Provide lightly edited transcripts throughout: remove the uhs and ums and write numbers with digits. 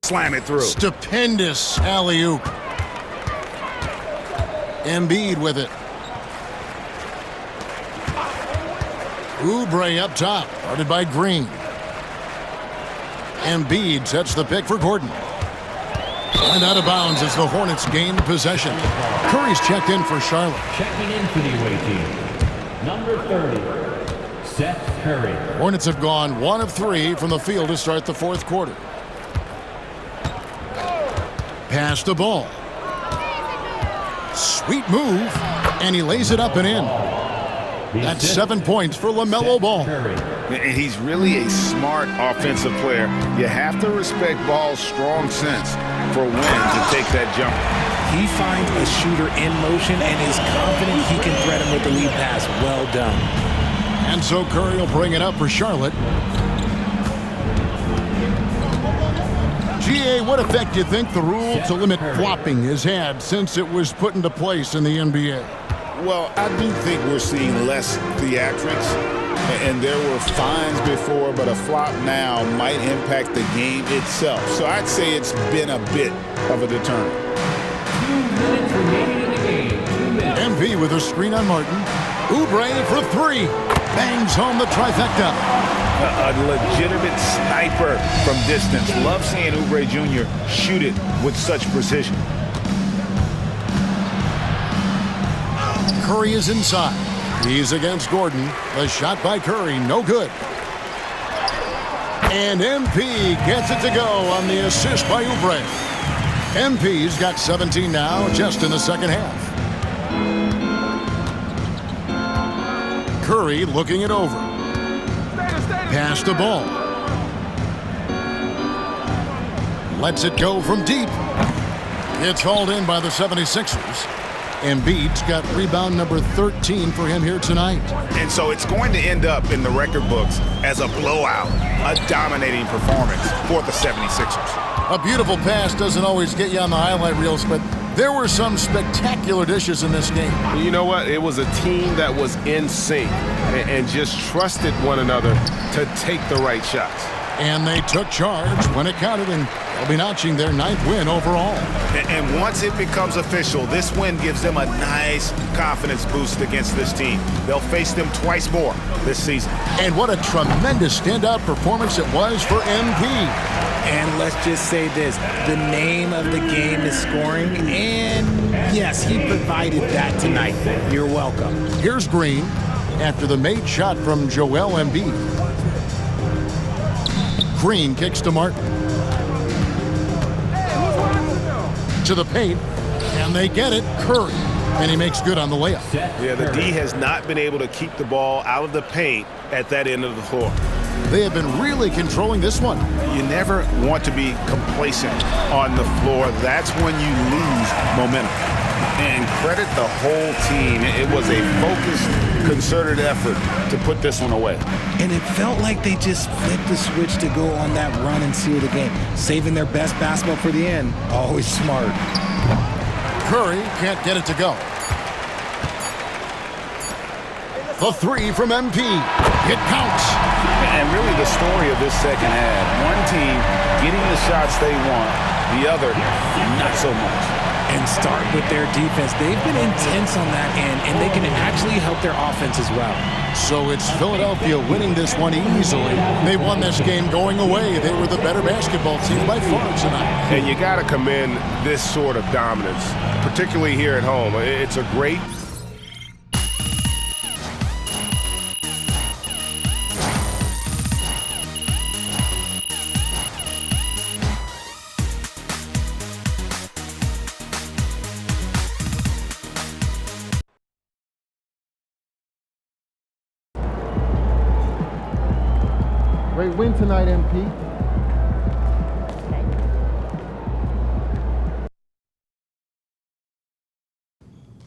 slam it through. Stupendous alley-oop. Embiid with it. Oubre up top, guarded by Green. Embiid sets the pick for Gordon. And out of bounds as the Hornets gain possession. Curry's checked in for Charlotte. Checking in for the away team, number 30, Seth Curry. Hornets have gone 1 of 3 from the field to start the fourth quarter. Pass the ball. Sweet move, and he lays it up and in. That's 7 points for LaMelo Ball. And he's really a smart offensive player. You have to respect Ball's strong sense for when to take that jumper. He finds a shooter in motion and is confident he can thread him with the lead pass. Well done. And so Curry will bring it up for Charlotte. GA, what effect do you think the rule to limit flopping has had since it was put into place in the NBA? Well, I do think we're seeing less theatrics, and there were fines before, but a flop now might impact the game itself. So I'd say it's been a bit of a deterrent. 2 minutes remaining in the game. 2 minutes. MP with a screen on Martin. Oubre for 3. Bangs home the trifecta. A legitimate sniper from distance. Love seeing Oubre Jr. shoot it with such precision. Curry is inside. He's against Gordon. The shot by Curry, no good. And MP gets it to go on the assist by Oubre. MP's got 17 now, just in the second half. Curry looking it over. Pass the ball. Lets it go from deep. It's hauled in by the 76ers. Embiid's got rebound number 13 for him here tonight. And so it's going to end up in the record books as a blowout, a dominating performance for the 76ers. A beautiful pass doesn't always get you on the highlight reels, but there were some spectacular dishes in this game. You know what? It was a team that was in sync and just trusted one another to take the right shots. And they took charge when it counted, and they'll be notching their 9th win overall. And once it becomes official, this win gives them a nice confidence boost against this team. They'll face them twice more this season. And what a tremendous standout performance it was for MP. And let's just say this, the name of the game is scoring, and yes, he provided that tonight. You're welcome. Here's Green after the made shot from Joel Embiid. Green kicks to Martin. To the paint, and they get it. Curry, and he makes good on the layup. Yeah, the D has not been able to keep the ball out of the paint at that end of the floor. They have been really controlling this one. You never want to be complacent on the floor. That's when you lose momentum. And credit the whole team. It was a focused, concerted effort to put this one away. And it felt like they just flipped the switch to go on that run and seal the game. Saving their best basketball for the end. Always smart. Curry can't get it to go. The 3 from MP. It counts. And really the story of this second half. One team getting the shots they want, the other not so much. And start with their defense. They've been intense on that end, and they can actually help their offense as well. So it's Philadelphia winning this one easily. They won this game going away. They were the better basketball team by far tonight. And you got to commend this sort of dominance, particularly here at home. It's a great Great win tonight, MP.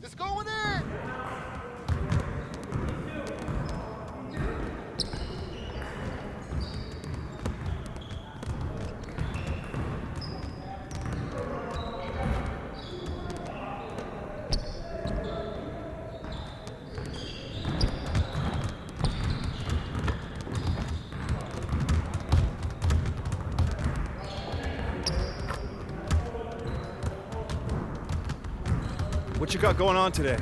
It's going in. What you got going on today?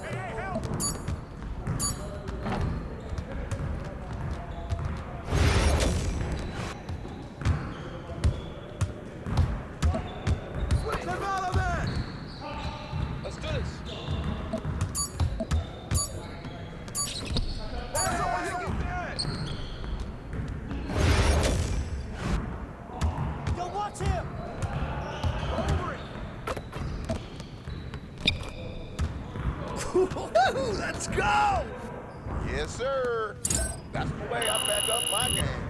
Hey, help! Woo! Let's go! Yes, sir. That's the way I back up my game.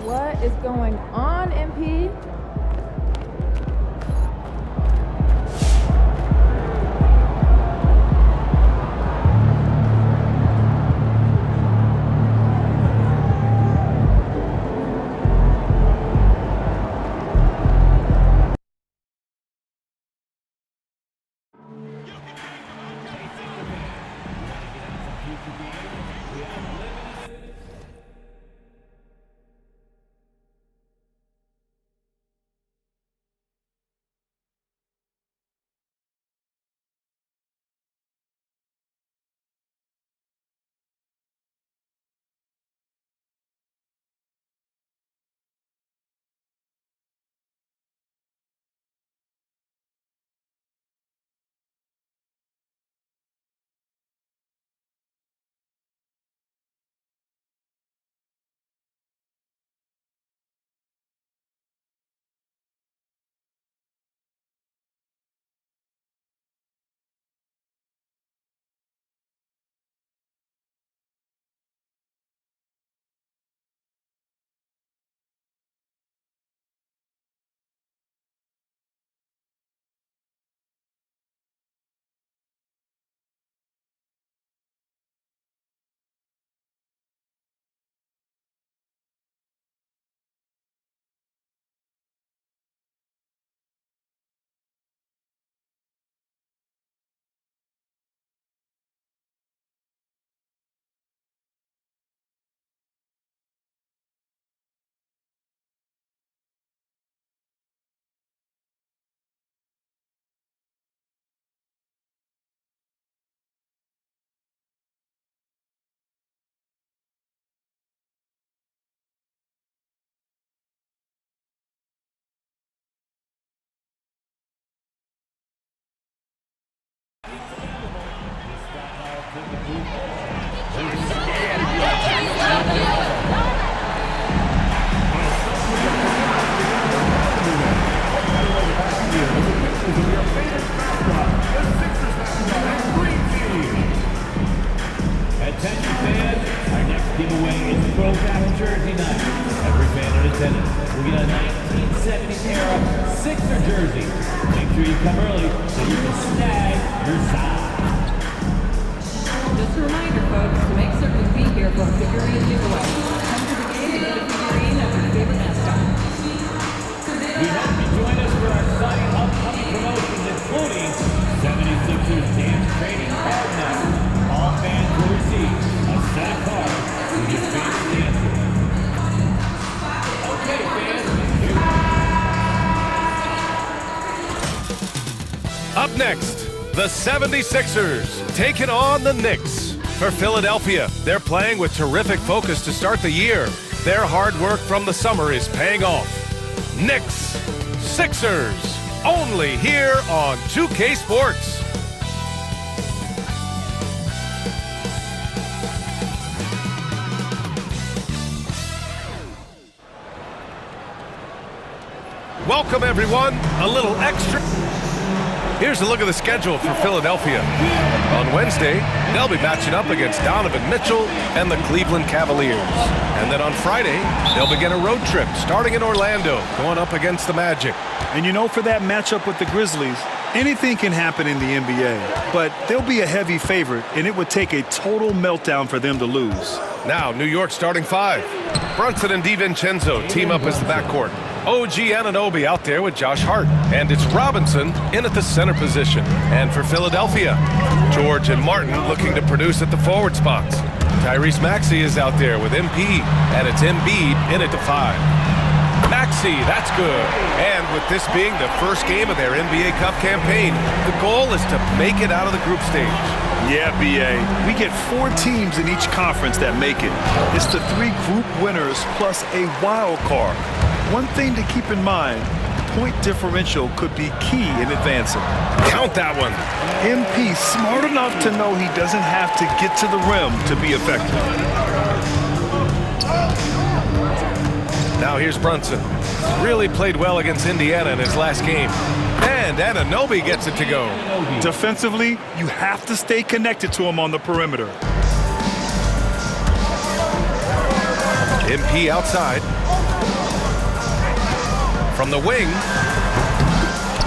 What is going on, MP? tennis will get a 1970s era Sixer jersey. Make sure you come early so you can snag your size. Just a reminder, folks, to make certain to be here for a figurine giveaway. Come to the game and get a figurine of your favorite mascot. We hope you join us for our exciting upcoming promotions, including 76ers Dance Training Card Night. All fans will receive a set of cards with your favorite dancer. Okay, fans, Up next, the 76ers taking on the Knicks. For Philadelphia, they're playing with terrific focus to start the year. Their hard work from the summer is paying off. Knicks, Sixers, only here on 2K Sports. Welcome, everyone. A little extra. Here's a look at the schedule for Philadelphia. On Wednesday, they'll be matching up against Donovan Mitchell and the Cleveland Cavaliers. And then on Friday, they'll begin a road trip starting in Orlando, going up against the Magic. And you know, for that matchup with the Grizzlies, anything can happen in the NBA, but they'll be a heavy favorite, and it would take a total meltdown for them to lose. Now, New York starting five. Brunson and DiVincenzo team up as the backcourt. OG Anunoby out there with Josh Hart. And it's Robinson in at the center position. And for Philadelphia, George and Martin looking to produce at the forward spots. Tyrese Maxey is out there with MP, and it's Embiid in at the five. Maxey, that's good. And with this being the first game of their NBA Cup campaign, the goal is to make it out of the group stage. Yeah, B.A. We get 4 teams in each conference that make it. It's the 3 group winners plus a wild card. One thing to keep in mind, point differential could be key in advancing. Count that one. MP smart enough to know he doesn't have to get to the rim to be effective. Now here's Brunson. Really played well against Indiana in his last game. And Anunoby gets it to go. Defensively, you have to stay connected to him on the perimeter. MP outside. From the wing.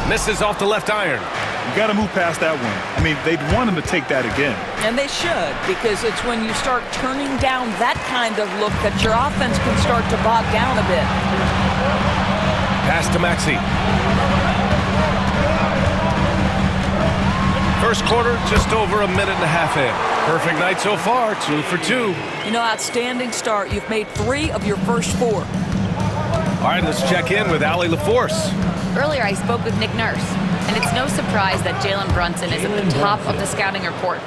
Misses off the left iron. You got to move past that one. I mean, they'd want him to take that again. And they should, because it's when you start turning down that kind of look that your offense can start to bog down a bit. Pass to Maxey. First quarter, just over a minute and a half in. Perfect night so far, 2 for 2. You know, outstanding start. You've made 3 of your first 4. All right, let's check in with Allie LaForce. Earlier, I spoke with Nick Nurse, and it's no surprise that Jalen Brunson is at the top of the scouting report.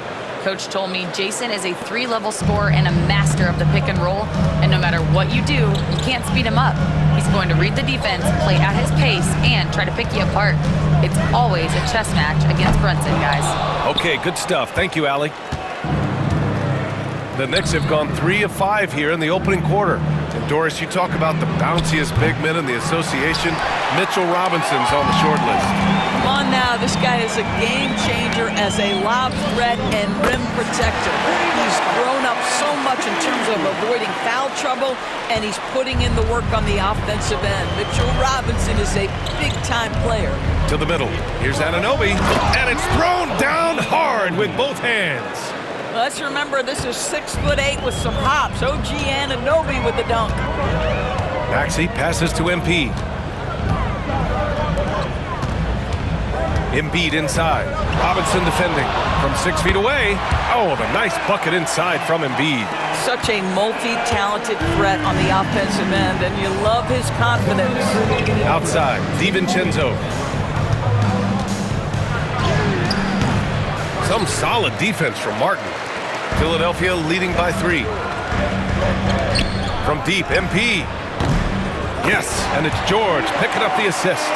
Coach told me Jason is a 3-level scorer and a master of the pick and roll, and no matter what you do, you can't speed him up. He's going to read the defense, play at his pace, and try to pick you apart. It's always a chess match against Brunson, guys. Okay, good stuff. Thank you, Allie. The Knicks have gone 3 of 5 here in the opening quarter. And Doris, you talk about the bounciest big men in the association. Mitchell Robinson's on the short list. Come on now, this guy is a game changer as a lob threat and rim protector. He's grown up so much in terms of avoiding foul trouble, and he's putting in the work on the offensive end. Mitchell Robinson is a big-time player. To the middle. Here's Anunoby, and it's thrown down hard with both hands. Let's remember, this is 6'8" with some hops. OG Anunoby with the dunk. Maxey passes to MP. Embiid inside. Robinson defending from 6 feet away. Oh, the nice bucket inside from Embiid. Such a multi-talented threat on the offensive end, and you love his confidence. Outside, DiVincenzo. Some solid defense from Martin. Philadelphia leading by 3. From deep, MP. Yes, and it's George picking up the assist.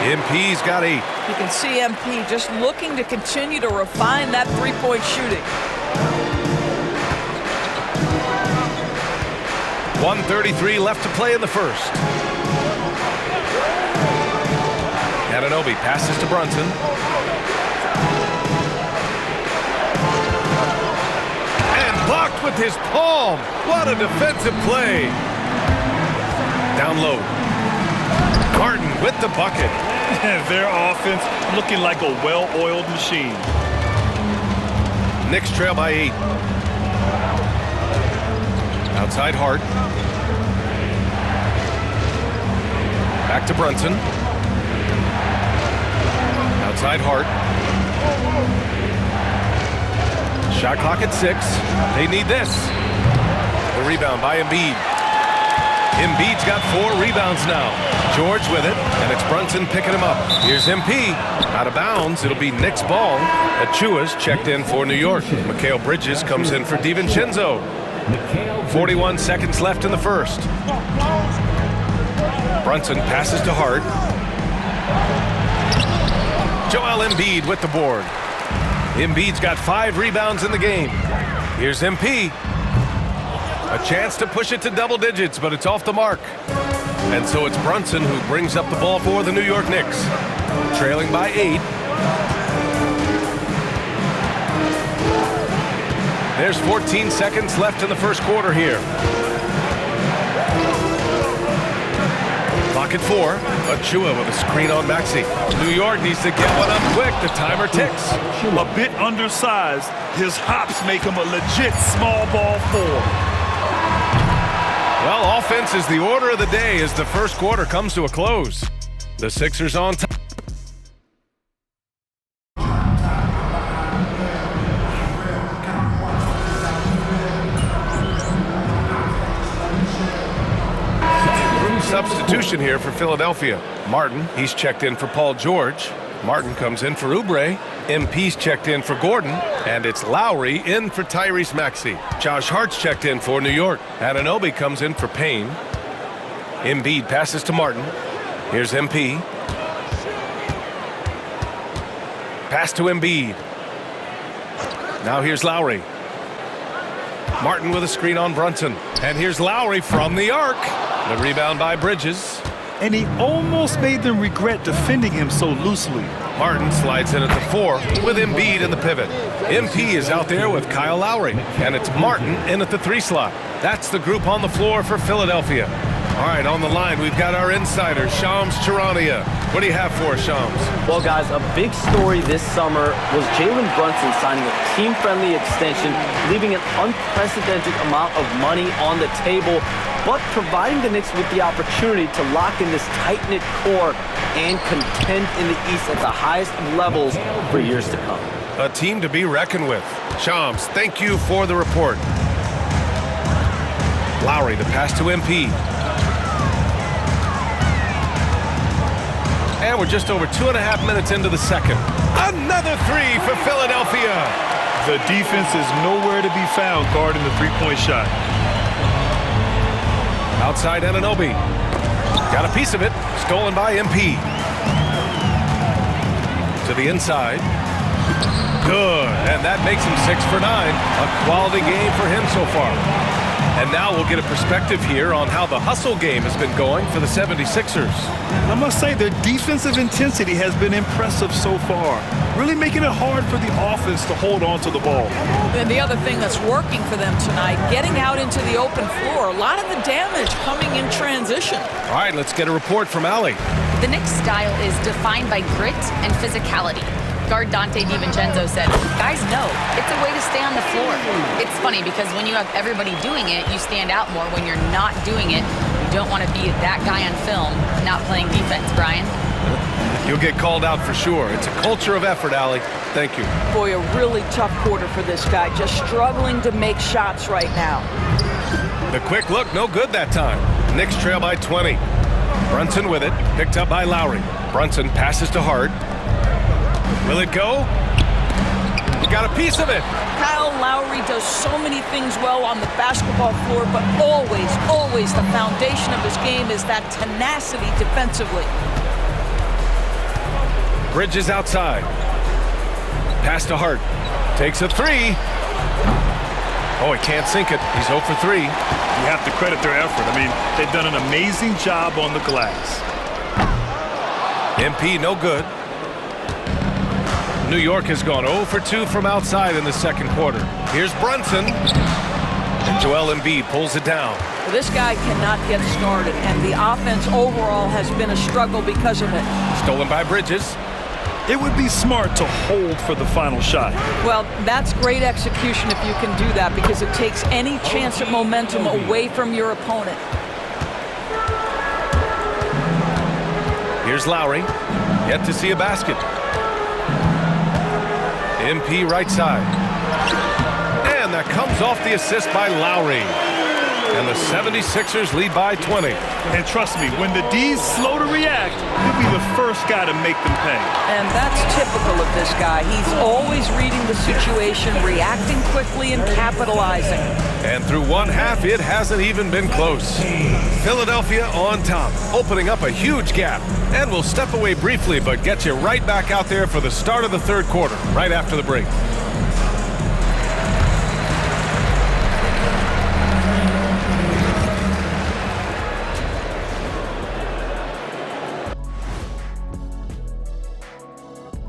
MP's got 8. You can see MP just looking to continue to refine that three-point shooting. 1:33 left to play in the first. Anunoby passes to Brunson. And blocked with his palm. What a defensive play. Down down low. Martin with the bucket. Their offense looking like a well-oiled machine. Knicks trail by 8. Outside Hart. Back to Brunson. Outside Hart. Shot clock at 6. They need this. The rebound by Embiid. Embiid's got 4 rebounds now. George with it, and it's Brunson picking him up. Here's MP. Out of bounds. It'll be Knicks ball. Achua's checked in for New York. Mikal Bridges comes in for DiVincenzo. 41 seconds left in the first. Brunson passes to Hart. Joel Embiid with the board. Embiid's got 5 rebounds in the game. Here's MP. A chance to push it to double digits, but it's off the mark. And so it's Brunson who brings up the ball for the New York Knicks. Trailing by 8. There's 14 seconds left in the first quarter here. Clock at 4. Achua with a screen on Maxey. New York needs to get one up quick. The timer ticks. A bit undersized. His hops make him a legit small ball 4. Well, offense is the order of the day as the first quarter comes to a close. The Sixers on top. Substitution here for Philadelphia. Martin, he's checked in for Paul George. Martin comes in for Oubre. MP's checked in for Gordon. And it's Lowry in for Tyrese Maxey. Josh Hart's checked in for New York. Anunoby comes in for Payne. Embiid passes to Martin. Here's MP. Pass to Embiid. Now here's Lowry. Martin with a screen on Brunson. And here's Lowry from the arc. The rebound by Bridges. And he almost made them regret defending him so loosely. Martin slides in at the 4 with Embiid in the pivot. MP is out there with Kyle Lowry. And it's Martin in at the 3 slot. That's the group on the floor for Philadelphia. All right, on the line, we've got our insider, Shams Charania. What do you have for us, Shams? Well, guys, a big story this summer was Jalen Brunson signing a team-friendly extension, leaving an unprecedented amount of money on the table, but providing the Knicks with the opportunity to lock in this tight-knit core and contend in the East at the highest levels for years to come. A team to be reckoned with. Shams, thank you for the report. Lowry, the pass to MP. And we're just over 2.5 minutes into the second. Another 3 for Philadelphia. The defense is nowhere to be found guarding the three-point shot. Outside Anunoby. Got a piece of it. Stolen by MP. To the inside. Good. And that makes him 6 for 9. A quality game for him so far. And now we'll get a perspective here on how the hustle game has been going for the 76ers. I must say their defensive intensity has been impressive so far, really making it hard for the offense to hold on to the ball. And the other thing that's working for them tonight, getting out into the open floor. A lot of the damage coming in transition. All right, let's get a report from Allie. The Knicks' style is defined by grit and physicality. Guard Dante DiVincenzo said, guys know it's a way to stay on the floor. It's funny because when you have everybody doing it, you stand out more. When you're not doing it, you don't want to be that guy on film not playing defense, Brian. You'll get called out for sure. It's a culture of effort, Allie. Thank you. Boy, a really tough quarter for this guy. Just struggling to make shots right now. The quick look, no good that time. Knicks trail by 20. Brunson with it, picked up by Lowry. Brunson passes to Hart. Will it go? You got a piece of it. Kyle Lowry does so many things well on the basketball floor, but always the foundation of his game is that tenacity defensively. Bridges outside. Pass to Hart. Takes a 3. Oh, he can't sink it. He's 0 for 3. You have to credit their effort. I mean, they've done an amazing job on the glass. MP, no good. New York has gone 0 for 2 from outside in the second quarter. Here's Brunson. Joel Embiid pulls it down. Well, this guy cannot get started, and the offense overall has been a struggle because of it. Stolen by Bridges. It would be smart to hold for the final shot. Well, that's great execution if you can do that, because it takes any chance at momentum away from your opponent. Here's Lowry. Yet to see a basket. MP right side. And that comes off the assist by Lowry. And the 76ers lead by 20. And trust me, when the D's slow to react, he'll be the first guy to make them pay. And that's typical of this guy. He's always reading the situation, reacting quickly, and capitalizing. And through one half, it hasn't even been close. Philadelphia on top, opening up a huge gap. And we'll step away briefly, but get you right back out there for the start of the third quarter, right after the break.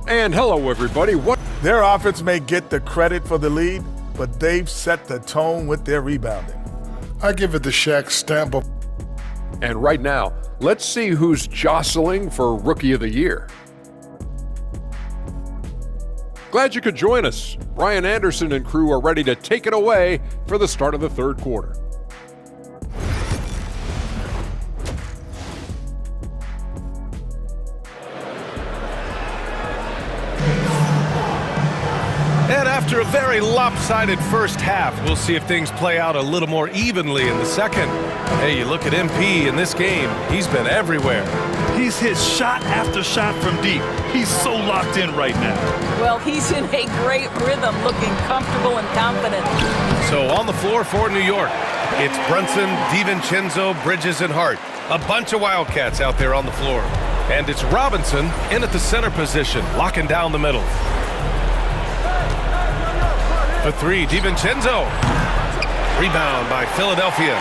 And hello, everybody. Their offense may get the credit for the lead, but they've set the tone with their rebounding. I give it the Shaq stamp of. And right now, let's see who's jostling for Rookie of the Year. Glad you could join us. Brian Anderson and crew are ready to take it away for the start of the third quarter. And after a very lopsided first half, we'll see if things play out a little more evenly in the second. Hey, you look at MP in this game, he's been everywhere. He's hit shot after shot from deep. He's so locked in right now. Well, he's in a great rhythm, looking comfortable and confident. So on the floor for New York, it's Brunson, DiVincenzo, Bridges, and Hart. A bunch of Wildcats out there on the floor. And it's Robinson in at the center position, locking down the middle. For three, DiVincenzo. Rebound by Philadelphia.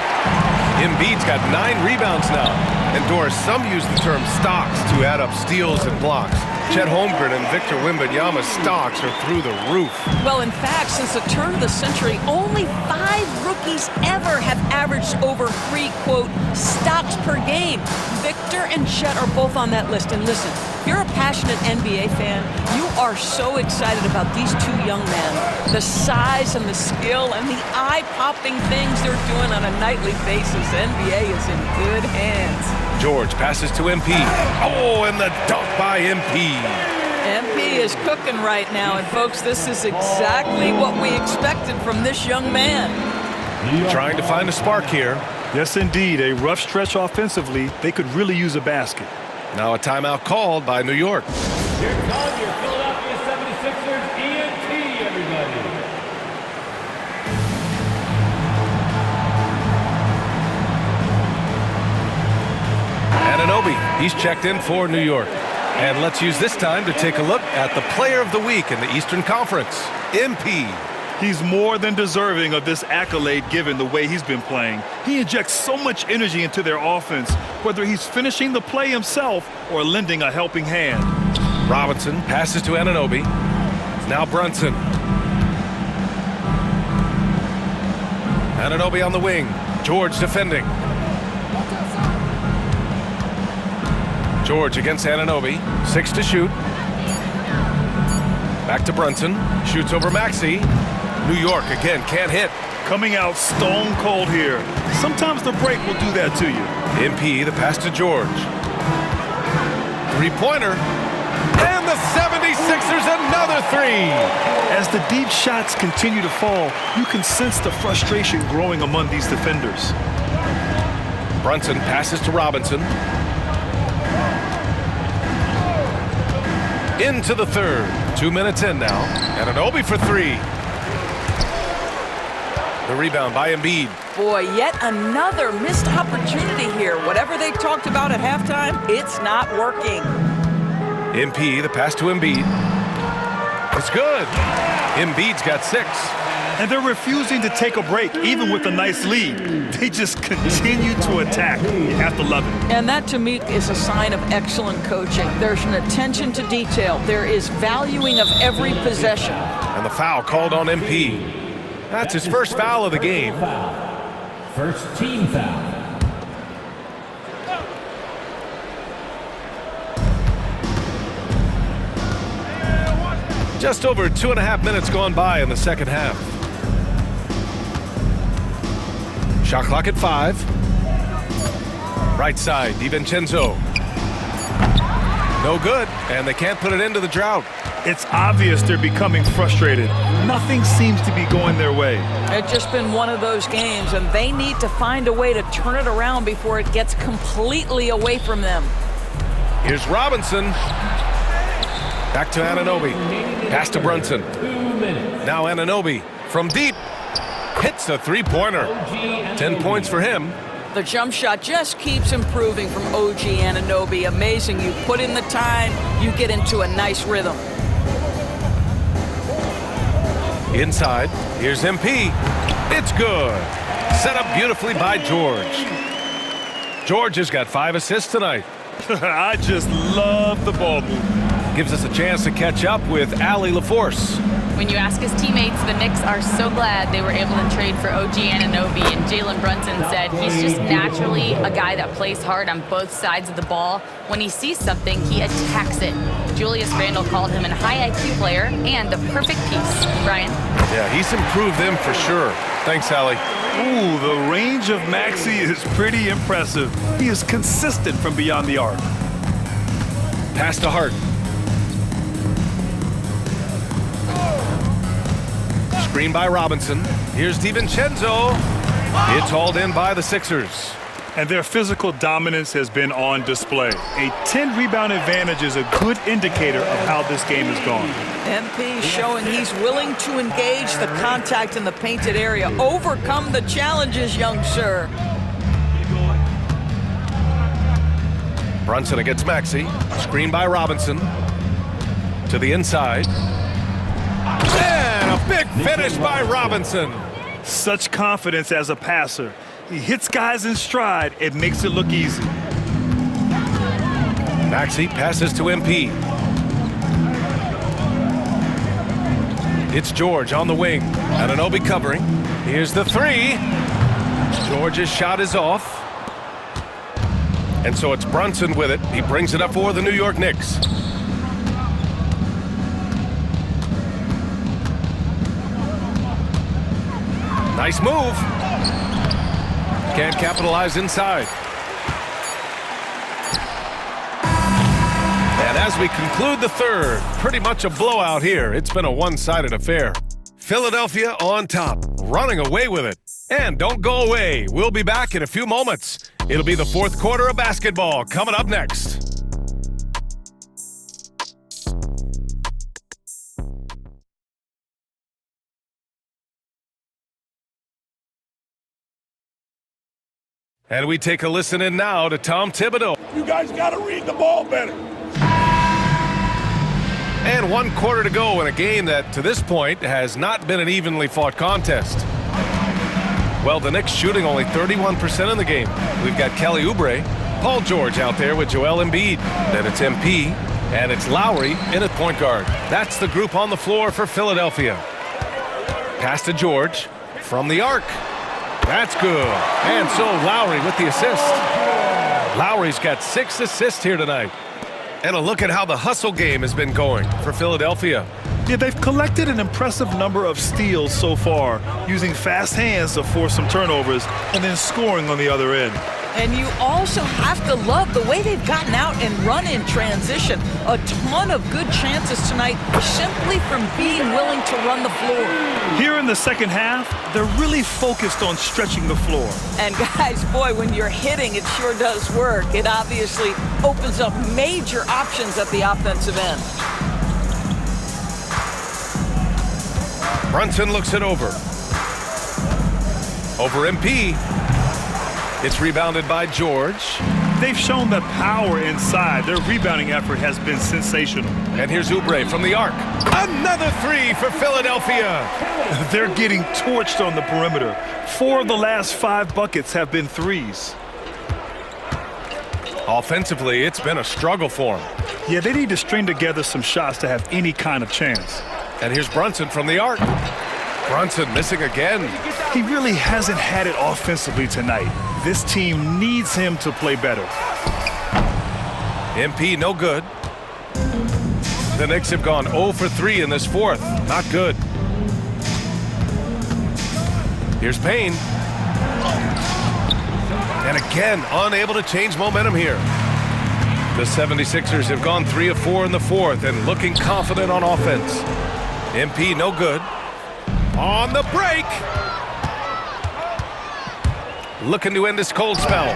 Embiid's got 9 rebounds now. And Doris, some use the term stocks to add up steals and blocks. Chet Holmgren and Victor Wembanyama's stocks are through the roof. Well, in fact, since the turn of the century, only 5 rookies ever have averaged over 3, quote, stocks per game. Victor and Chet are both on that list. And listen, if you're a passionate NBA fan, you are so excited about these 2 young men. The size and the skill and the eye-popping things they're doing on a nightly basis. NBA is in good hands. George passes to MP. Oh, and the dunk by MP. MP is cooking right now, and folks, this is exactly what we expected from this young man. Trying to find a spark here. Yes, indeed. A rough stretch offensively. They could really use a basket. Now a timeout called by New York. Here comes your Philadelphia 76ers ENT, everybody. Anunoby, he's checked in for New York. And let's use this time to take a look at the Player of the Week in the Eastern Conference, MP. He's more than deserving of this accolade given the way he's been playing. He injects so much energy into their offense, whether he's finishing the play himself or lending a helping hand. Robinson passes to Anunoby. Now Brunson. Anunoby on the wing. George defending. George against Anunoby. 6 to shoot. Back to Brunson. Shoots over Maxey. New York again can't hit. Coming out stone cold here. Sometimes the break will do that to you. MP, the pass to George. 3-pointer. And the 76ers another 3. As the deep shots continue to fall, you can sense the frustration growing among these defenders. Brunson passes to Robinson. Into the third. 2 minutes in now. Anunoby for 3. The rebound by Embiid. Boy, yet another missed opportunity here. Whatever they talked about at halftime, it's not working. MP, the pass to Embiid. It's good. Embiid's got 6. And they're refusing to take a break, even with a nice lead. They just continue to attack. You have to love it. And that, to me, is a sign of excellent coaching. There's an attention to detail. There is valuing of every possession. And the foul called on MP. That's his first foul of the game. First team foul. Just over 2.5 minutes gone by in the second half. Shot clock at 5. Right side, DiVincenzo. No good, and they can't put it into the drought. It's obvious they're becoming frustrated. Nothing seems to be going their way. It's just been one of those games, and they need to find a way to turn it around before it gets completely away from them. Here's Robinson. Back to Anunoby. Pass to Brunson. Now Anunoby from deep. Hits a three-pointer. 10 points for him. The jump shot just keeps improving from OG Anunoby. Amazing. You put in the time, you get into a nice rhythm. Inside, here's MP. It's good. Set up beautifully by George. George has got 5 assists tonight. I just love the ball movement. Gives us a chance to catch up with Allie LaForce. When you ask his teammates, the Knicks are so glad they were able to trade for OG Anunoby, and Jalen Brunson said he's just naturally a guy that plays hard on both sides of the ball. When he sees something, he attacks it. Julius Randle called him a high IQ player and the perfect piece. Brian? Yeah, he's improved them for sure. Thanks, Allie. Ooh, the range of Maxey is pretty impressive. He is consistent from beyond the arc. Pass to Hart. Screen by Robinson. Here's DiVincenzo. It's hauled in by the Sixers. And their physical dominance has been on display. A 10-rebound advantage is a good indicator of how this game has gone. MP showing he's willing to engage the contact in the painted area. Overcome the challenges, young sir. Brunson against Maxey. Screen by Robinson. To the inside. And a big finish by Robinson. Such confidence as a passer. He hits guys in stride. It makes it look easy. Maxey passes to MP. It's George on the wing. Anunoby covering. Here's the 3. George's shot is off. And so it's Brunson with it. He brings it up for the New York Knicks. Nice move. Can't capitalize inside. And as we conclude the third, pretty much a blowout here. It's been a one-sided affair. Philadelphia on top, running away with it. And don't go away. We'll be back in a few moments. It'll be the fourth quarter of basketball coming up next. And we take a listen in now to Tom Thibodeau. You guys got to read the ball better. And 1 quarter to go in a game that, to this point, has not been an evenly fought contest. Well, the Knicks shooting only 31% in the game. We've got Kelly Oubre, Paul George out there with Joel Embiid. Then it's MP, and it's Lowry in at point guard. That's the group on the floor for Philadelphia. Pass to George from the arc. That's good. And so Lowry with the assist. Lowry's got 6 assists here tonight. And a look at how the hustle game has been going for Philadelphia. Yeah, they've collected an impressive number of steals so far, using fast hands to force some turnovers and then scoring on the other end. And you also have to love the way they've gotten out and run in transition. A ton of good chances tonight simply from being willing to run the floor. Here in the second half, they're really focused on stretching the floor. And guys, boy, when you're hitting, it sure does work. It obviously opens up major options at the offensive end. Brunson looks it over. Over MP. It's rebounded by George. They've shown the power inside. Their rebounding effort has been sensational. And here's Oubre from the arc. Another 3 for Philadelphia. They're getting torched on the perimeter. 4 of the last 5 buckets have been threes. Offensively, it's been a struggle for them. Yeah, they need to string together some shots to have any kind of chance. And here's Brunson from the arc. Brunson missing again. He really hasn't had it offensively tonight. This team needs him to play better. MP no good. The Knicks have gone 0 for 3 in this fourth. Not good. Here's Payne. And again, unable to change momentum here. The 76ers have gone 3 of 4 in the fourth and looking confident on offense. MP no good. On the break. Looking to end this cold spell.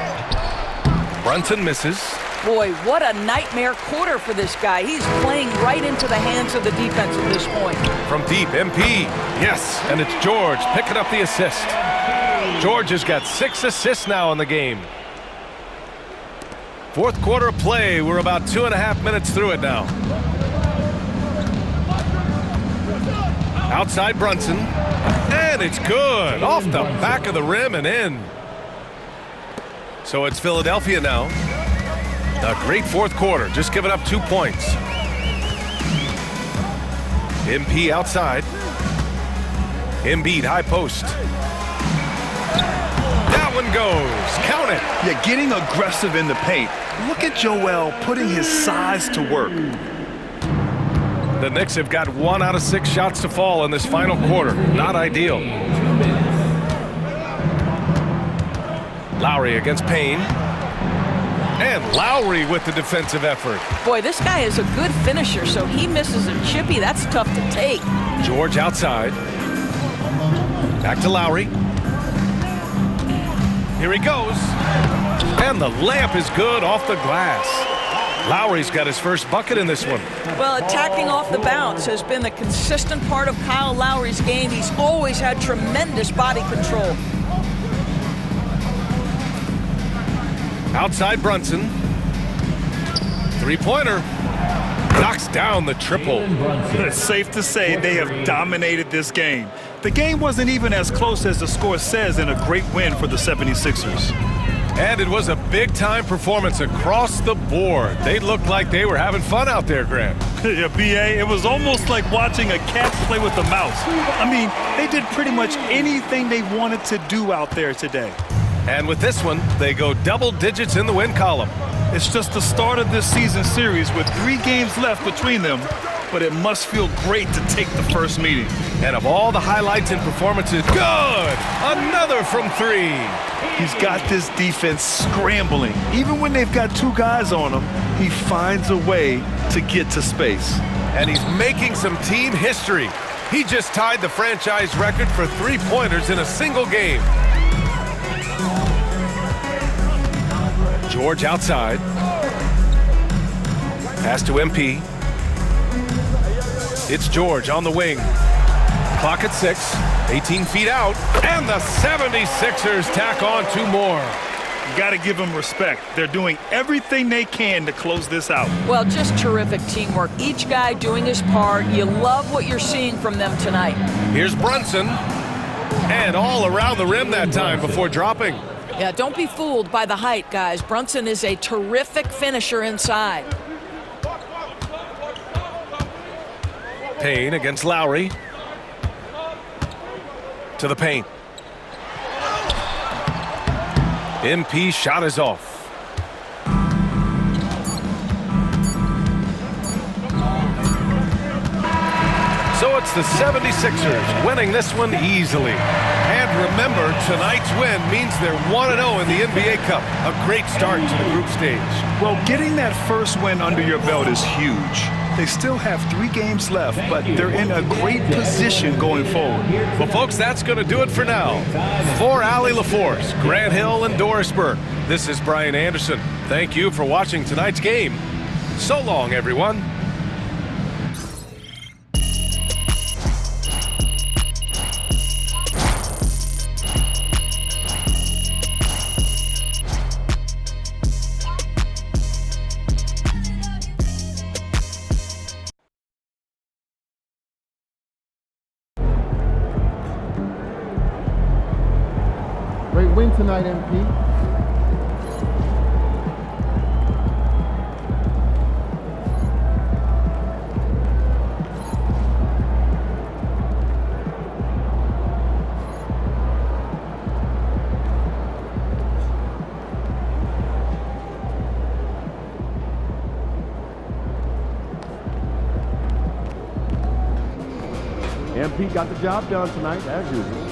Brunson misses. Boy, what a nightmare quarter for this guy. He's playing right into the hands of the defense at this point. From deep, MP. Yes, and it's George picking up the assist. George has got 6 assists now in the game. Fourth quarter of play. We're about 2.5 minutes through it now. Outside Brunson. And it's good. Off the back of the rim and in. So it's Philadelphia now. A great fourth quarter, just giving up 2 points. MP outside. Embiid high post. That one goes. Count it. Yeah, getting aggressive in the paint. Look at Joel putting his size to work. The Knicks have got 1 out of 6 shots to fall in this final quarter. Not ideal. Lowry against Payne. And Lowry with the defensive effort. Boy, this guy is a good finisher, so he misses a chippy. That's tough to take. George outside. Back to Lowry. Here he goes. And the layup is good off the glass. Lowry's got his first bucket in this one. Well, attacking off the bounce has been the consistent part of Kyle Lowry's game. He's always had tremendous body control. Outside Brunson. Three-pointer. Knocks down the triple. It's safe to say they have dominated this game. The game wasn't even as close as the score says in a great win for the 76ers. And it was a big-time performance across the board. They looked like they were having fun out there, Grant. Yeah, B.A., it was almost like watching a cat play with a mouse. I mean, they did pretty much anything they wanted to do out there today. And with this one, they go double digits in the win column. It's just the start of this season series with 3 games left between them, but it must feel great to take the first meeting. And of all the highlights and performances, good! Another from 3. He's got this defense scrambling. Even when they've got 2 guys on him, he finds a way to get to space. And he's making some team history. He just tied the franchise record for 3-pointers in a single game. George outside. Pass to MP. It's George on the wing. Clock at 6. 18 feet out. And the 76ers tack on 2 more. You got to give them respect. They're doing everything they can to close this out. Well, just terrific teamwork. Each guy doing his part. You love what you're seeing from them tonight. Here's Brunson. And all around the rim that time before dropping. Yeah, don't be fooled by the height, guys. Brunson is a terrific finisher inside. Payne against Lowry. To the paint. MP shot is off. So it's the 76ers winning this one easily. And remember, tonight's win means they're 1-0 in the NBA Cup. A great start to the group stage. Well, getting that first win under your belt is huge. They still have 3 games left, but they're in a great position going forward. Well, folks, that's going to do it for now. For Allie LaForce, Grant Hill, and Doris Burke, this is Brian Anderson. Thank you for watching tonight's game. So long, everyone. Great win tonight, MP. MP got the job done tonight, as usual.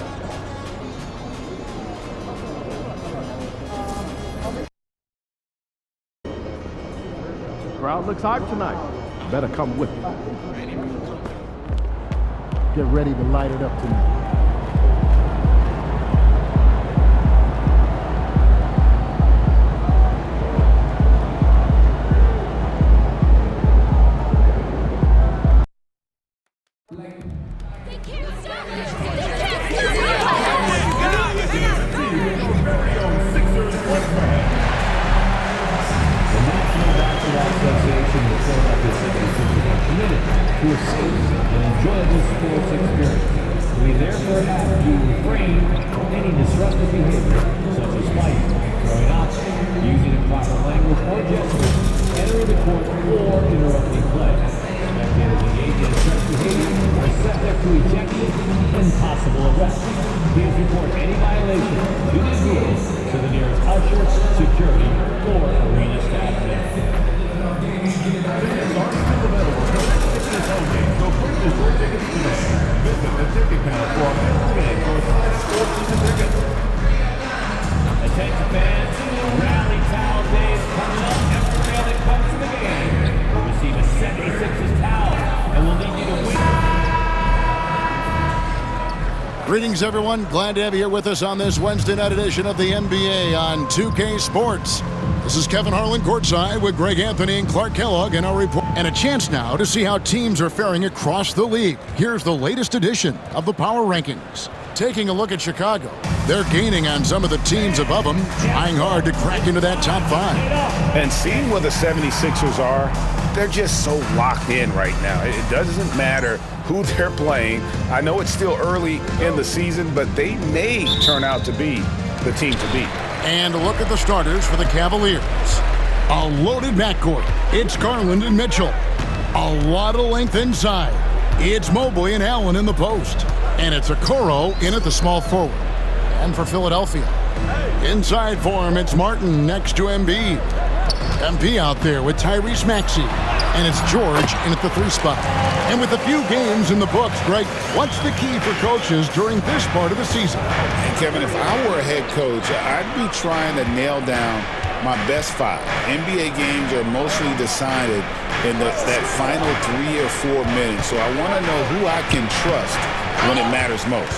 Crowd looks hyped tonight. Better come with me. Get ready to light it up tonight. To a safe and enjoyable sports experience. We therefore ask you to refrain from any disruptive behavior, such as fighting, throwing up, using improper language or gestures, entering the court, or interrupting play. Spectators engaged in such behavior are subject to ejection and possible arrest. Please report any violation to these rules to the nearest usher, security, or arena staff member. So purchase your tickets today. Visit the ticket counter for our next game for signed sports season tickets. Attention fans, Rally Towel Day is coming up. Every fan that comes to the game will receive a 76ers towel, and we'll need you to win. Greetings, everyone. Glad to have you here with us on this Wednesday night edition of the NBA on 2K Sports. This is Kevin Harlan courtside with Greg Anthony and Clark Kellogg in our report. And a chance now to see how teams are faring across the league. Here's the latest edition of the Power Rankings. Taking a look at Chicago, they're gaining on some of the teams above them, trying hard to crack into that top 5. And seeing where the 76ers are, they're just so locked in right now. It doesn't matter who they're playing. I know it's still early in the season, but they may turn out to be the team to beat. And look at the starters for the Cavaliers. A loaded backcourt. It's Garland and Mitchell. A lot of length inside. It's Mobley and Allen in the post. And it's Okoro in at the small forward. And for Philadelphia, inside for him, it's Martin next to Embiid. MP out there with Tyrese Maxey. And it's George in at the 3 spot. And with a few games in the books, Greg, what's the key for coaches during this part of the season? And Kevin, if I were a head coach, I'd be trying to nail down my best 5. NBA games are mostly decided in that final 3 or 4 minutes, so I want to know who I can trust when it matters most.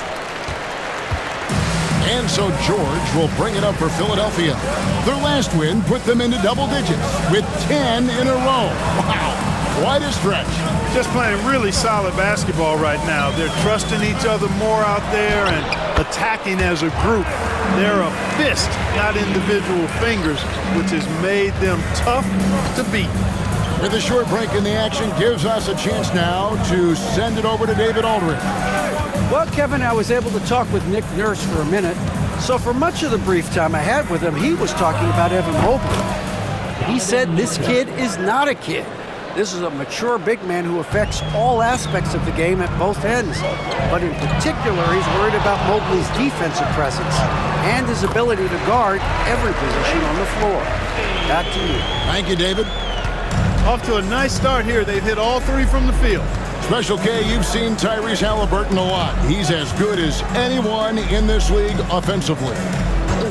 And so George will bring it up for Philadelphia. Their last win put them into double digits with 10 in a row. Wow, quite a stretch. Just playing really solid basketball right now. They're trusting each other more out there and attacking as a group. They're a fist, not individual fingers, which has made them tough to beat. With a short break in the action gives us a chance now to send it over to David Aldridge. Well, Kevin, I was able to talk with Nick Nurse for a minute. So for much of the brief time I had with him, he was talking about Evan Mobley. He said this kid is not a kid. This is a mature big man who affects all aspects of the game at both ends. But in particular, he's worried about Mobley's defensive presence and his ability to guard every position on the floor. Back to you. Thank you, David. Off to a nice start here. They've hit all 3 from the field. Special K, you've seen Tyrese Halliburton a lot. He's as good as anyone in this league offensively.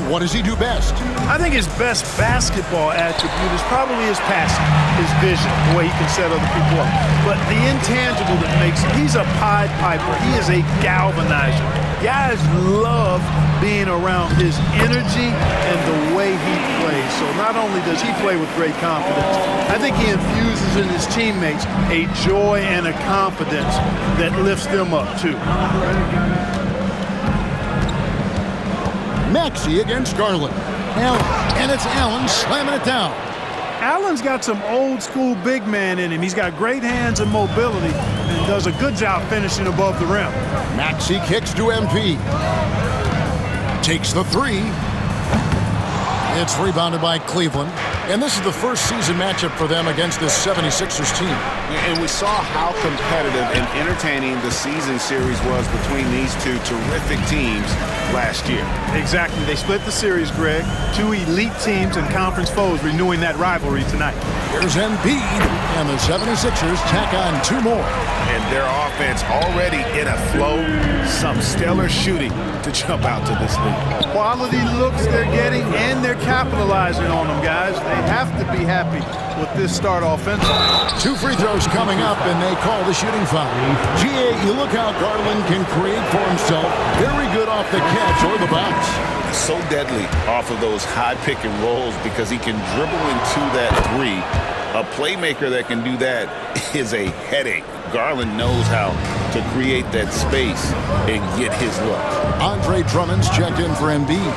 What does he do best? I think his best basketball attribute is probably his passing, his vision, the way he can set other people up. But the intangible that makes him, he's a Pied Piper. He is a galvanizer. Guys love being around his energy and the way he plays. So not only does he play with great confidence, I think he infuses in his teammates a joy and a confidence that lifts them up too. Maxey against Garland. Allen, and it's Allen slamming it down. Allen's got some old school big man in him. He's got great hands and mobility and does a good job finishing above the rim. Maxey kicks to MP. Takes the 3. It's rebounded by Cleveland. And this is the first season matchup for them against this 76ers team. And we saw how competitive and entertaining the season series was between these two terrific teams last year. Exactly. They split the series, Greg. Two elite teams and conference foes renewing that rivalry tonight. Here's Embiid, and the 76ers tack on 2 more. And their offense already in a flow. Some stellar shooting to jump out to this lead. Quality looks they're getting, and they're capitalizing on them, guys. They have to be happy with this start offensively. 2 free throws coming up, and they call the shooting foul. GA, you look how Garland can create for himself. Very good off the catch or the bounce. So deadly off of those high pick and rolls because he can dribble into that 3. A playmaker that can do that is a headache. Garland knows how to create that space and get his look. Andre Drummond's checked in for Embiid.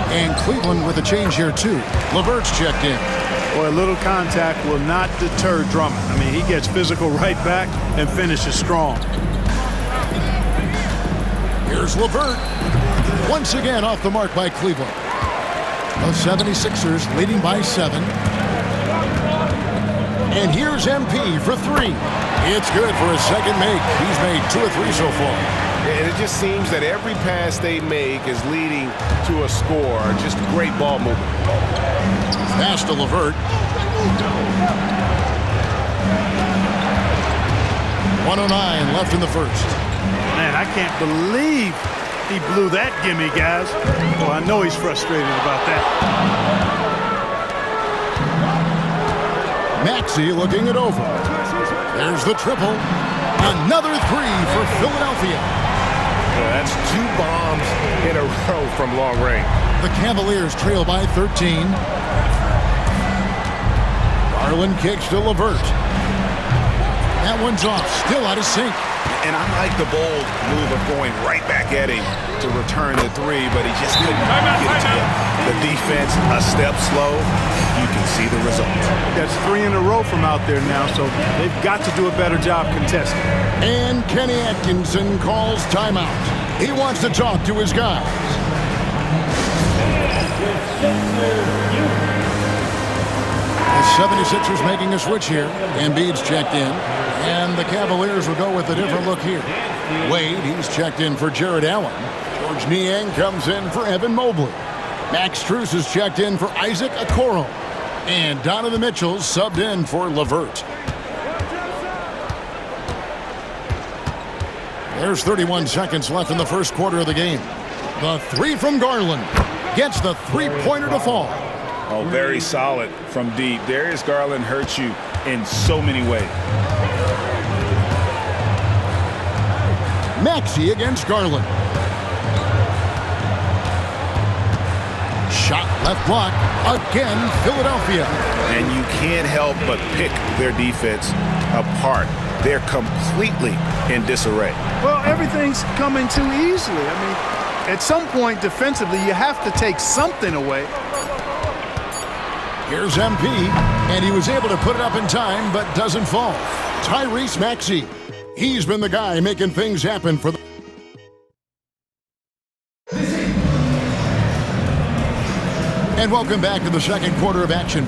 And Cleveland with a change here, too. LeVert's checked in. Boy, a little contact will not deter Drummond. I mean, he gets physical right back and finishes strong. Here's LeVert. Once again off the mark by Cleveland. The 76ers leading by 7. And here's MP for 3. It's good for a second make. He's made 2 or 3 so far. And it just seems that every pass they make is leading to a score. Just great ball movement. Pass to LeVert. 1:09 left in the first. Man, I can't believe he blew that gimme, guys. Well, I know he's frustrated about that. Maxey looking it over. There's the triple. Another 3 for Philadelphia. Well, that's 2 bombs in a row from long range. The Cavaliers trail by 13. Garland kicks to LeVert. That one's off, still out of sync. And I like the bold move of going right back at him to return the 3, but he just couldn't get it to him. The defense a step slow. You can see the result. That's 3 in a row from out there now, so they've got to do a better job contesting. And Kenny Atkinson calls timeout. He wants to talk to his guys. The 76ers making a switch here. Embiid's checked in. And the Cavaliers will go with a different look here. Wade, he's checked in for Jared Allen. George Niang comes in for Evan Mobley. Max Strus is checked in for Isaac Okoro. And Donovan Mitchell subbed in for LeVert. There's 31 seconds left in the first quarter of the game. The 3 from Garland gets the 3-pointer to fall. Oh, very solid from deep. Darius Garland hurts you in so many ways. Maxey against Garland. Shot left block. Again, Philadelphia. And you can't help but pick their defense apart. They're completely in disarray. Well, everything's coming too easily. I mean, at some point defensively, you have to take something away. Here's MP, and he was able to put it up in time, but doesn't fall. Tyrese Maxey. He's been the guy making things happen for the... And welcome back to the second quarter of action.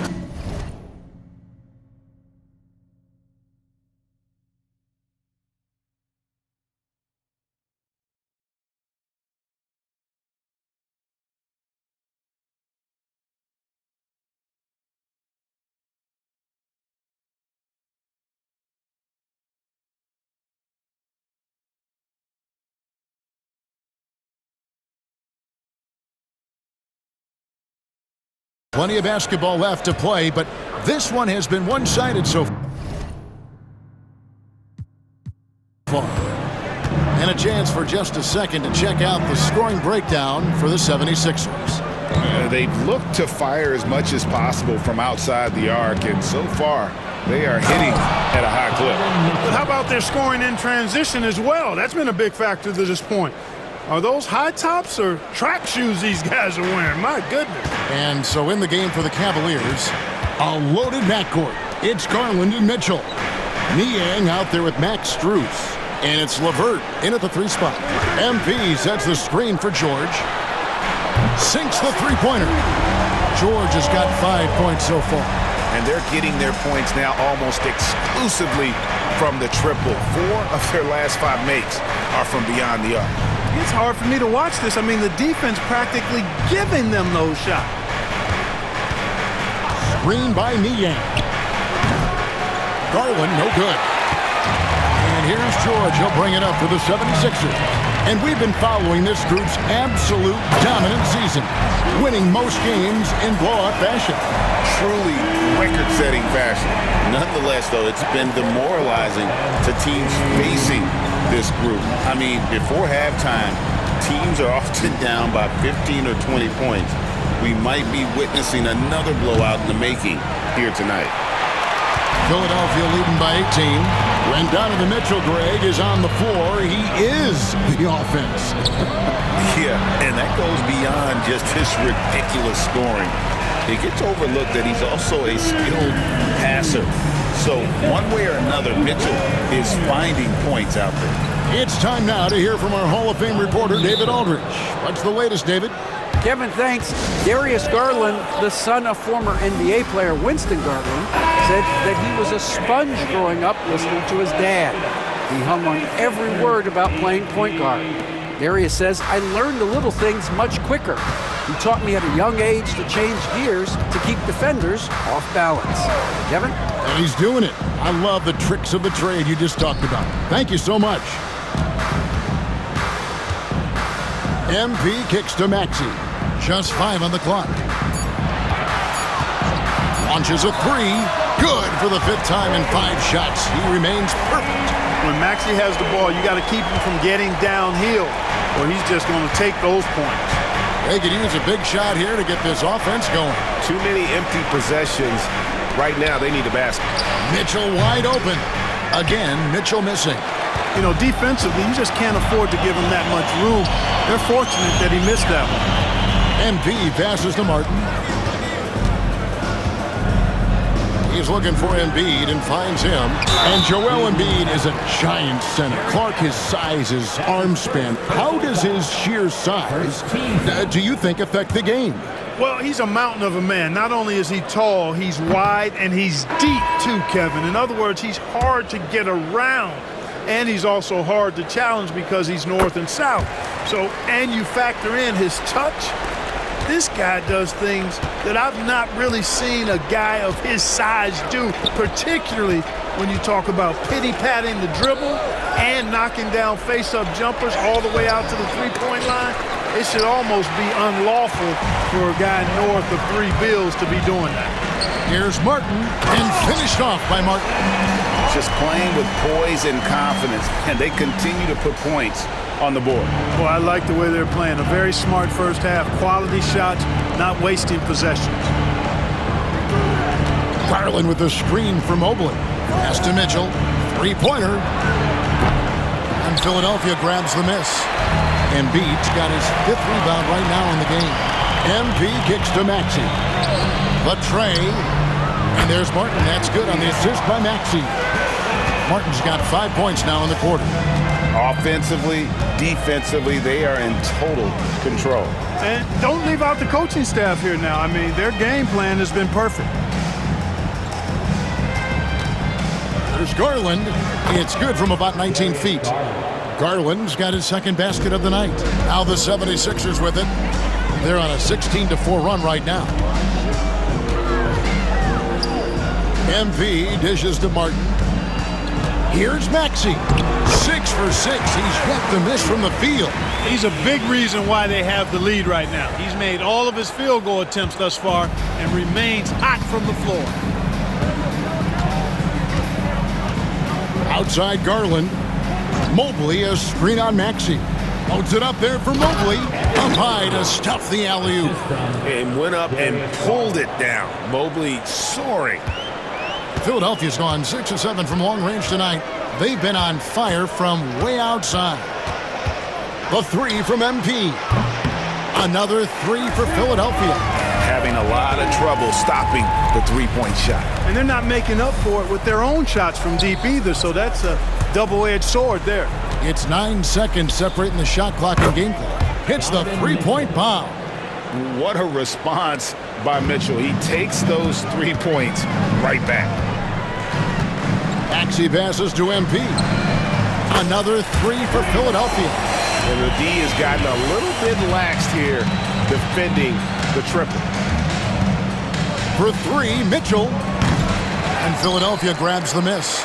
Plenty of basketball left to play, but this one has been one-sided so far. And a chance for just a second to check out the scoring breakdown for the 76ers. They've looked to fire as much as possible from outside the arc, and so far they are hitting at a high clip. But how about their scoring in transition as well? That's been a big factor to this point. Are those high tops or track shoes these guys are wearing? My goodness. And so in the game for the Cavaliers, a loaded backcourt. It's Garland and Mitchell. Niang out there with Max Strus. And it's LeVert in at the 3 spot. MP sets the screen for George. Sinks the 3-pointer. George has got 5 points so far. And they're getting their points now almost exclusively from the triple. 4 of their last 5 makes are from beyond the arc. It's hard for me to watch this. I mean, the defense practically giving them those shots. Screen by Niang. Garland, no good. And here's George. He'll bring it up for the 76ers. And we've been following this group's absolute dominant season, winning most games in blowout fashion. Truly record-setting fashion. Nonetheless, though, it's been demoralizing to teams facing this group. I mean, before halftime, teams are often down by 15 or 20 points. We might be witnessing another blowout in the making here tonight. Philadelphia leading by 18. When Donovan Mitchell, Greg, is on the floor, he is the offense. Yeah, and that goes beyond just his ridiculous scoring. It gets overlooked that he's also a skilled passer. So one way or another, Mitchell is finding points out there. It's time now to hear from our Hall of Fame reporter, David Aldridge. What's the latest, David? Kevin, thanks. Darius Garland, the son of former NBA player Winston Garland, said that he was a sponge growing up listening to his dad. He hung on every word about playing point guard. Darius says, I learned the little things much quicker. He taught me at a young age to change gears to keep defenders off balance. Kevin? And he's doing it. I love the tricks of the trade you just talked about. Thank you so much. MP kicks to Maxey. Just 5 on the clock. Launches a 3. Good for the 5th time in 5 shots. He remains perfect. When Maxey has the ball, you got to keep him from getting downhill, or he's just going to take those points. They could use a big shot here to get this offense going. Too many empty possessions. Right now, they need a basket. Mitchell wide open. Again, Mitchell missing. You know, defensively, you just can't afford to give him that much room. They're fortunate that he missed that one. MP passes to Martin. He's looking for Embiid and finds him. And Joel Embiid is a giant center. Clark, his size, his arm span. How does his sheer size, do you think, affect the game? Well, he's a mountain of a man. Not only is he tall, he's wide, and he's deep too, Kevin. In other words, he's hard to get around. And he's also hard to challenge because he's north and south. So, and you factor in his touch. This guy does things that I've not really seen a guy of his size do, particularly when you talk about pity-patting the dribble and knocking down face-up jumpers all the way out to the three-point line. It should almost be unlawful for a guy north of 3 bills to be doing that. Here's Martin, and finished off by Martin. Just playing with poise and confidence, and they continue to put points on the board. Well, I like the way they're playing. A very smart first half. Quality shots, not wasting possessions. Garland with the screen for Mobley. Pass to Mitchell. 3-pointer. And Philadelphia grabs the miss. Embiid's got his 5th rebound right now in the game. MP kicks to Maxey. The tray. And there's Martin. That's good on the assist by Maxey. Martin's got 5 points now in the quarter. Offensively, defensively, they are in total control. And don't leave out the coaching staff here now. I mean, their game plan has been perfect. There's Garland. It's good from about 19 feet. Garland's got his 2nd basket of the night. Now the 76ers with it. They're on a 16-4 run right now. MP dishes to Martin. Here's Maxey. 6 for 6. He's yet to miss from the field. He's a big reason why they have the lead right now. He's made all of his field goal attempts thus far and remains hot from the floor. Outside Garland. Mobley, a screen on Maxey. Loads it up there for Mobley. Up high to stuff the alley-oop. And went up and pulled it down. Mobley soaring. Philadelphia's gone 6 of 7 from long range tonight. They've been on fire from way outside. The 3 from MP. Another 3 for Philadelphia. Having a lot of trouble stopping the 3-point shot. And they're not making up for it with their own shots from deep either, so that's a double-edged sword there. It's 9 seconds separating the shot clock and game clock. Hits the 3-point bomb. What a response by Mitchell. He takes those 3 points right back. Maxey passes to MP. Another 3 for Philadelphia. And the D has gotten a little bit laxed here defending the triple. For 3, Mitchell. And Philadelphia grabs the miss.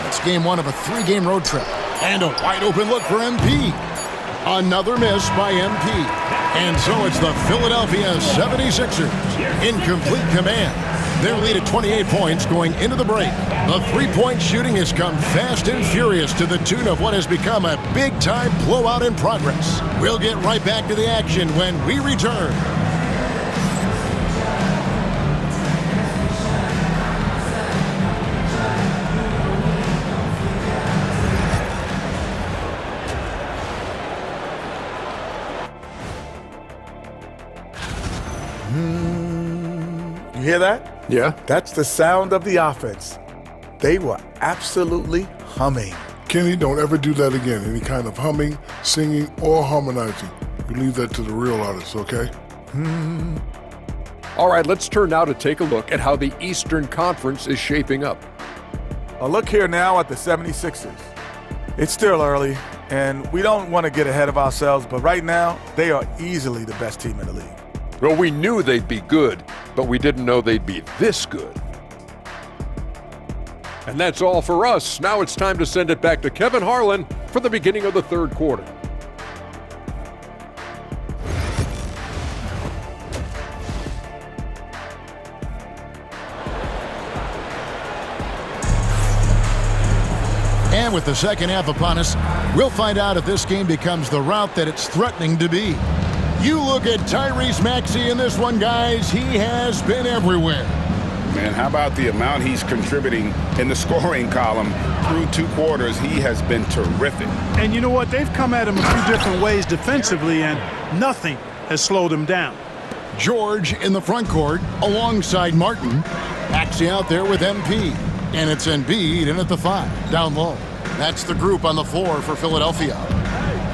It's game 1 of a 3-game road trip. And a wide open look for MP. Another miss by MP. And so it's the Philadelphia 76ers in complete command. Their lead at 28 points going into the break. The three-point shooting has come fast and furious to the tune of what has become a big-time blowout in progress. We'll get right back to the action when we return. You hear that? Yeah. That's the sound of the offense. They were absolutely humming. Kenny, don't ever do that again. Any kind of humming, singing, or harmonizing. You leave that to the real artists, okay? All right, let's turn now to take a look at how the Eastern Conference is shaping up. A look here now at the 76ers. It's still early, and we don't want to get ahead of ourselves, but right now, they are easily the best team in the league. Well, we knew they'd be good, but we didn't know they'd be this good. And that's all for us. Now it's time to send it back to Kevin Harlan for the beginning of the third quarter. And with the second half upon us, we'll find out if this game becomes the route that it's threatening to be. You look at Tyrese Maxey in this one, guys. He has been everywhere. Man, how about the amount he's contributing in the scoring column through 2 quarters? He has been terrific. And you know what? They've come at him a few different ways defensively, and nothing has slowed him down. George in the front court alongside Martin. Maxey out there with MP. And it's Embiid in at the 5, down low. That's the group on the floor for Philadelphia.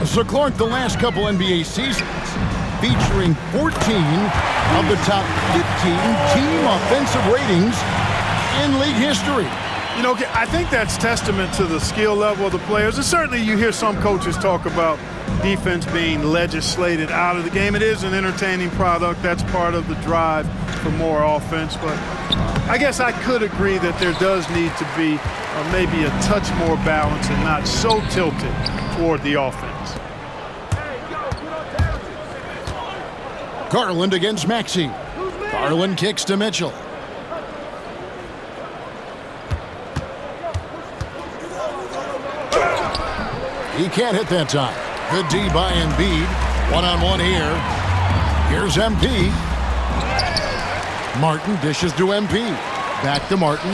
So Clark, the last couple NBA seasons, featuring 14 of the top 15 team offensive ratings in league history. You know, I think that's testament to the skill level of the players. And certainly you hear some coaches talk about defense being legislated out of the game. It is an entertaining product. That's part of the drive for more offense. But I guess I could agree that there does need to be maybe a touch more balance and not so tilted toward the offense. Garland against Maxey. Garland kicks to Mitchell. He can't hit that time. Good D by Embiid. One-on-one here. Here's MP. Martin dishes to MP. Back to Martin.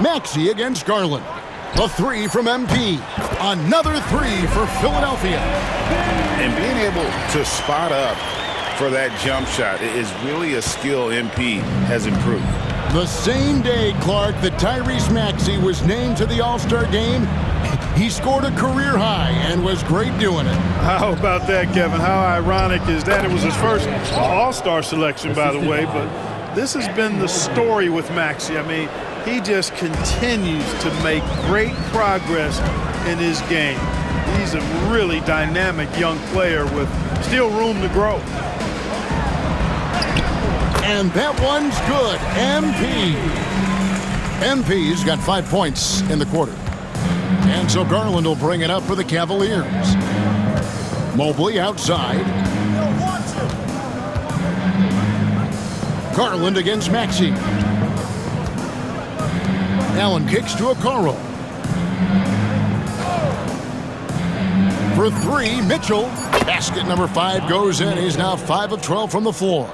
Maxey against Garland. A 3 from MP. Another 3 for Philadelphia. And being able to spot up for that jump shot is really a skill MP has improved. The same day, Clark, that Tyrese Maxey was named to the All-Star game, he scored a career high and was great doing it. How about that, Kevin? How ironic is that? It was his first All-Star selection, by the way, but this has been the story with Maxey. I mean, he just continues to make great progress in his game. He's a really dynamic young player with still room to grow. And that one's good. MP's got 5 points in the quarter. And so Garland will bring it up for the Cavaliers. Mobley outside. Garland against Maxey. Allen kicks to Okoro. For 3, Mitchell. Basket number 5 goes in. He's now 5 of 12 from the floor.